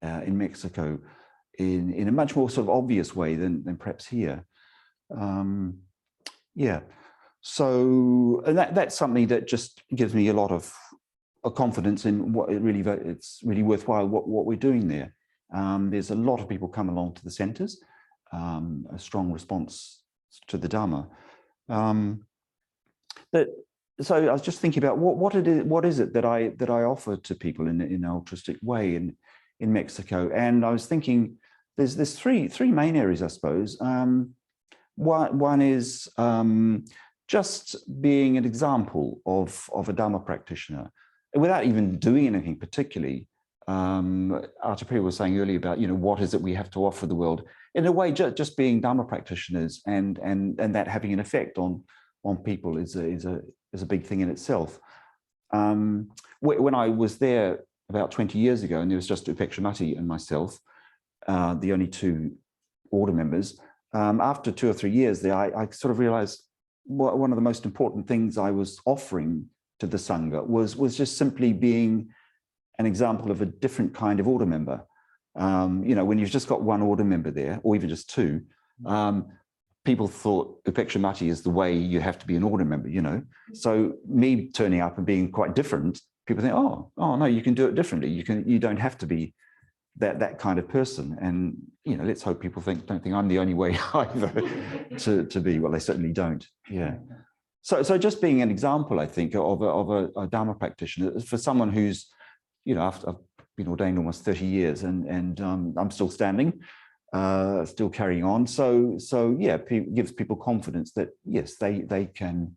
Mexico in a much more sort of obvious way than perhaps here. Yeah. So that's something that just gives me a lot of confidence in what it's really worthwhile what we're doing there. There's a lot of people come along to the centers, a strong response to the Dharma. So I was just thinking about what is it that I offer to people in an altruistic way in Mexico, and I was thinking there's three main areas, I suppose. One is just being an example of a Dharma practitioner without even doing anything particularly. Artapriya was saying earlier about what is it we have to offer the world. In a way, just being Dharma practitioners and that having an effect on people is a big thing in itself. When I was there about 20 years ago, and there was just Upeksha Mati and myself, the only 2 order members. After 2 or 3 years there, I sort of realized one of the most important things I was offering to the Sangha was just simply being an example of a different kind of order member. When you've just got 1 order member there, or even just 2, people thought Upeksha Mati is the way you have to be an order member, So me turning up and being quite different, people think, oh no, you can do it differently. You don't have to be that kind of person. And let's hope people don't think I'm the only way either to be. Well, they certainly don't. Yeah. So just being an example, I think, of a Dharma practitioner for someone who's, I've been ordained almost 30 years, and I'm still standing, still carrying on. So yeah, it gives people confidence that yes, they can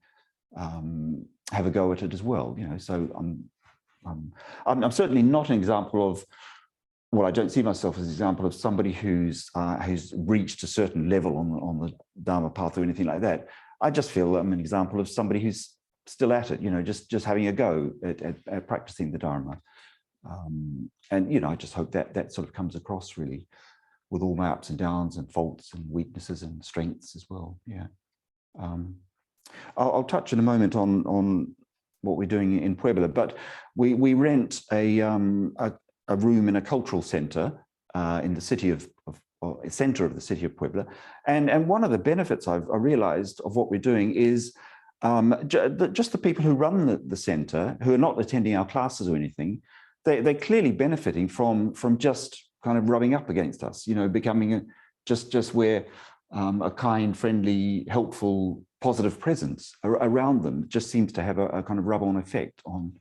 have a go at it as well. So I'm certainly not an example of. Well, I don't see myself as an example of somebody who's reached a certain level on the Dharma path or anything like that. I just feel I'm an example of somebody who's still at it, just having a go at practicing the Dharma. And I just hope that sort of comes across really. with all my ups and downs and faults and weaknesses and strengths as well. Yeah. I'll touch in a moment on what we're doing in Puebla, but we rent a room in a cultural center in the city of center of the city of Puebla, and one of the benefits I've realized of what we're doing is just the people who run the center, who are not attending our classes or anything, they're clearly benefiting from just kind of rubbing up against us, you know, becoming just where a kind, friendly, helpful, positive presence around them just seems to have a kind of rub-on effect on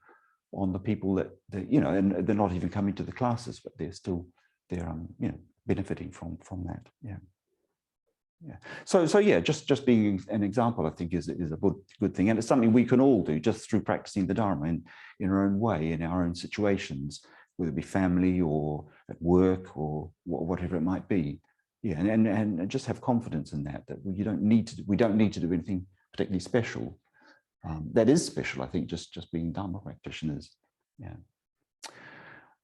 the people that you know, and they're not even coming to the classes, but they're you know, benefiting from that. Yeah. Yeah. So yeah, just being an example, I think is a good thing, and it's something we can all do just through practicing the Dharma in our own way, in our own situations, whether it be family or at work or whatever it might be. Yeah, and just have confidence in that we don't need to do anything particularly special. That is special, I think, just being Dharma practitioners. Yeah.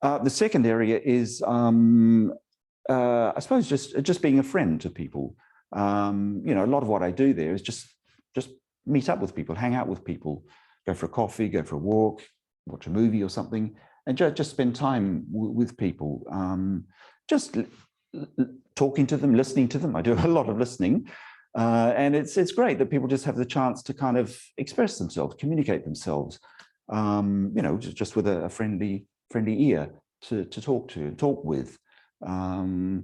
The second area is, I suppose, just being a friend to people. You know, a lot of what I do there is just meet up with people, hang out with people, go for a coffee, go for a walk, watch a movie or something, and just spend time with people. Just talking to them, listening to them. I do a lot of listening, and it's great that people just have the chance to kind of express themselves, communicate themselves. You know, just with a friendly ear to talk with. You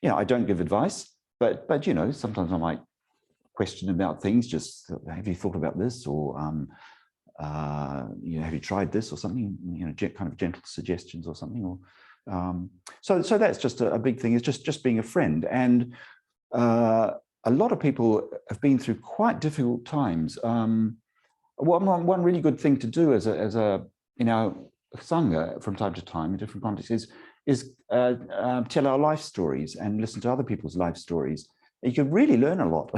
know, I don't give advice. But you know, sometimes I might question about things. Just have you thought about this, or you know, have you tried this or something? You know, kind of gentle suggestions or something. Or so that's just a big thing. Is just being a friend. And a lot of people have been through quite difficult times. One really good thing to do as a you know, Sangha from time to time in different contexts is tell our life stories and listen to other people's life stories. You can really learn a lot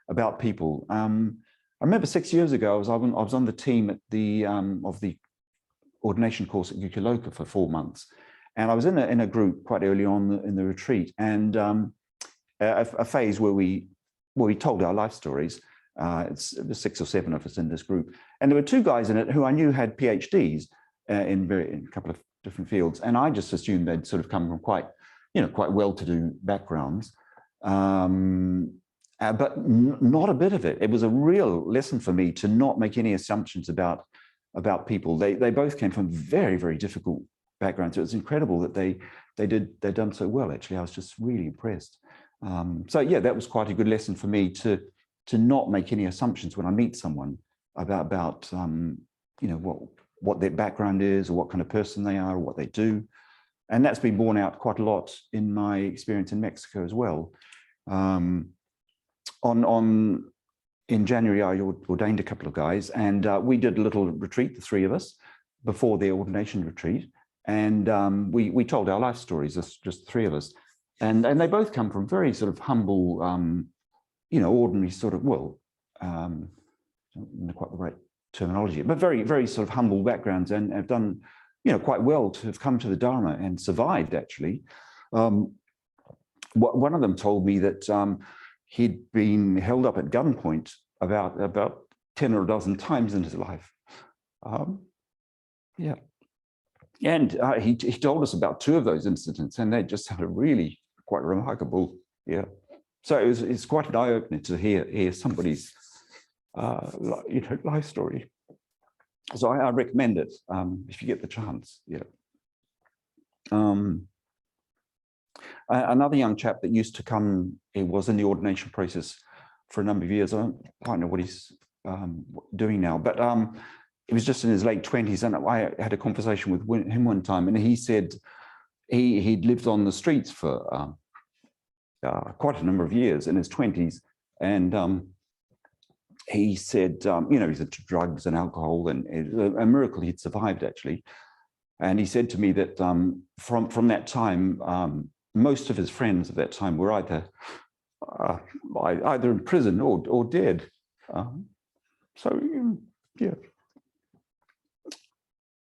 about people. I remember 6 years ago, I was on the team at the of the ordination course at Ukaloka for 4 months, and I was in a group quite early on in the retreat, and a phase where we told our life stories. It was 6 or 7 of us in this group, and there were 2 guys in it who I knew had PhDs in a couple of different fields, and I just assumed they'd sort of come from quite well-to-do backgrounds, but not a bit of it. It was a real lesson for me to not make any assumptions about people. They both came from very, very difficult backgrounds. So it was incredible that they'd done so well. Actually, I was just really impressed. So yeah, that was quite a good lesson for me to not make any assumptions when I meet someone about you know, what their background is, or what kind of person they are, or what they do. And that's been borne out quite a lot in my experience in Mexico as well. In January, I ordained a couple of guys, and we did a little retreat, the 3 of us, before the ordination retreat. And we told our life stories, just the 3 of us. And they both come from very sort of humble, you know, ordinary sort of, well, not quite the right terminology, but very, very sort of humble backgrounds, and have done, you know, quite well to have come to the Dharma and survived, actually. One of them told me that he'd been held up at gunpoint about 10 or a dozen times in his life. Yeah. And he told us about 2 of those incidents, and they just sounded really quite remarkable. Yeah. So it's quite an eye-opener to hear somebody's you know, life story. So I recommend it if you get the chance. Yeah. Another young chap that used to come, he was in the ordination process for a number of years. I don't know what he's doing now, but he was just in his late 20s, and I had a conversation with him one time, and he said he'd lived on the streets for quite a number of years in his 20s, and he said, you know, he's into drugs and alcohol, and it was a miracle he'd survived, actually. And he said to me that from that time, most of his friends at that time were either in prison or dead. So yeah.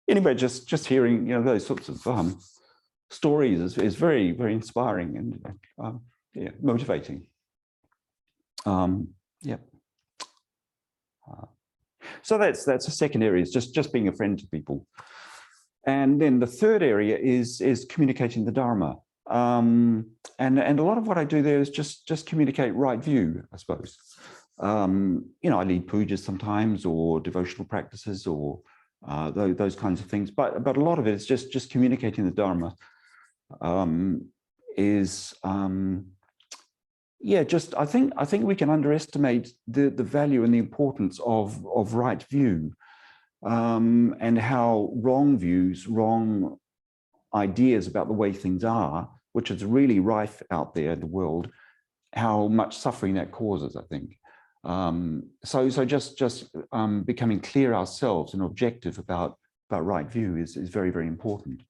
Anyway, just hearing, you know, those sorts of stories is very, very inspiring and yeah, motivating. Yeah. So that's the second area, is just being a friend to people. And then the third area is communicating the Dharma. And a lot of what I do there is just communicate right view, I suppose. You know, I lead pujas sometimes, or devotional practices, or those kinds of things. But a lot of it is just communicating the Dharma. Yeah, I think we can underestimate the value and the importance of right view, and how wrong views, wrong ideas about the way things are, which is really rife out there in the world, how much suffering that causes, I think. So just becoming clear ourselves and objective about right view is very, very important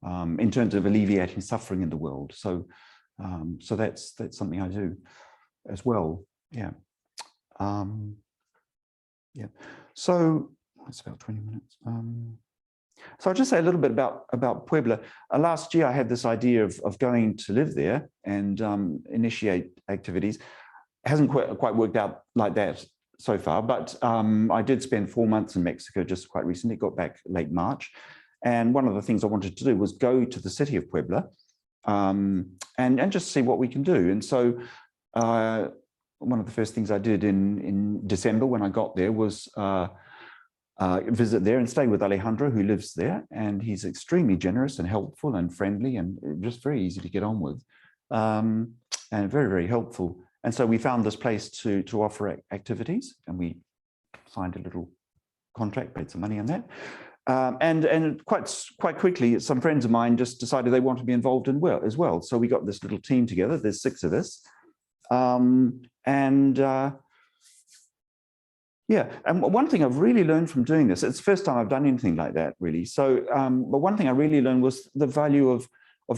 in terms of alleviating suffering in the world. So that's something I do as well. Yeah. Yeah. So it's about 20 minutes. So I'll just say a little bit about Puebla. Last year, I had this idea of going to live there and initiate activities. It hasn't quite worked out like that so far, but I did spend 4 months in Mexico just quite recently, got back late March. And one of the things I wanted to do was go to the city of Puebla and just see what we can do. And so one of the first things I did in December when I got there was visit there and stay with Alejandro, who lives there, and he's extremely generous and helpful and friendly and just very easy to get on with, and very, very helpful. And so we found this place to offer activities, and we signed a little contract, paid some money on that. And quite quickly, some friends of mine just decided they want to be involved in as well. So we got this little team together. There's 6 of us, yeah. And one thing I've really learned from doing this, it's the first time I've done anything like that, really. So, but one thing I really learned was the value of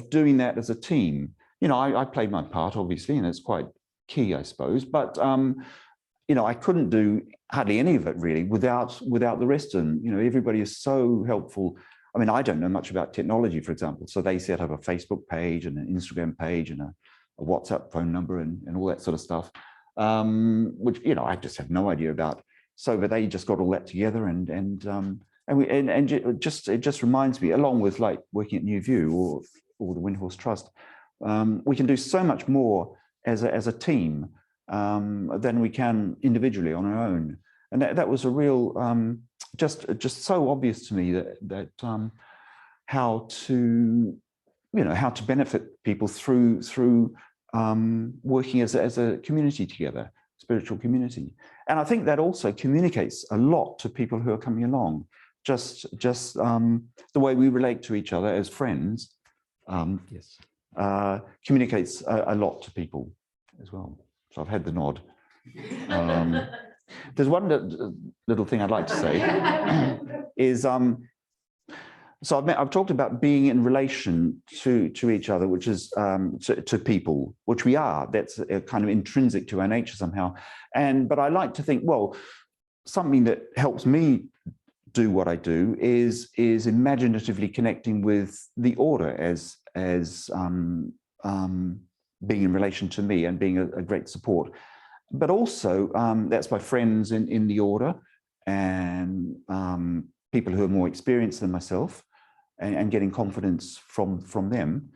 doing that as a team. You know, I played my part, obviously, and it's quite key, I suppose. But you know, I couldn't do hardly any of it really without the rest of them. You know, everybody is so helpful. I mean, I don't know much about technology, for example. So they set up a Facebook page and an Instagram page and a WhatsApp phone number and all that sort of stuff, which, you know, I just have no idea about. So, but they just got all that together, and it just reminds me, along with like working at New View or the Windhorse Trust, we can do so much more as a team than we can individually on our own, and that was a real just so obvious to me that how to benefit people through working as a community together, spiritual community. And I think that also communicates a lot to people who are coming along, just the way we relate to each other as friends, communicates a lot to people as well. So I've had the nod. There's one little thing I'd like to say is, so I've talked about being in relation to each other, which is to people, which we are. That's kind of intrinsic to our nature somehow. But I like to think, well, something that helps me do what I do is imaginatively connecting with the order as being in relation to me and being a great support. But also that's my friends in the order and people who are more experienced than myself, and getting confidence from them.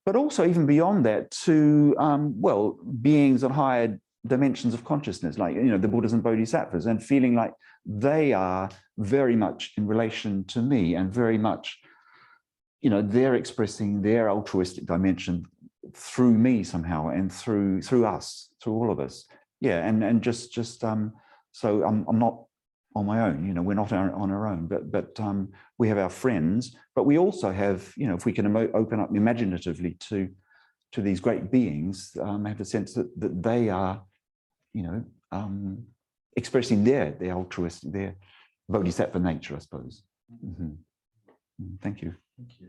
But also even beyond that to, well, beings on higher dimensions of consciousness, like, you know, the Buddhas and Bodhisattvas, and feeling like they are very much in relation to me and very much, you know, they're expressing their altruistic dimension through me somehow and through us, through all of us. Yeah, and just so I'm not on my own, you know, we're not on our own, but we have our friends, but we also have, you know, if we can open up imaginatively to these great beings, have a sense that they are, you know, expressing their altruistic, their bodhisattva nature, I suppose. Mm-hmm. Thank you. Thank you.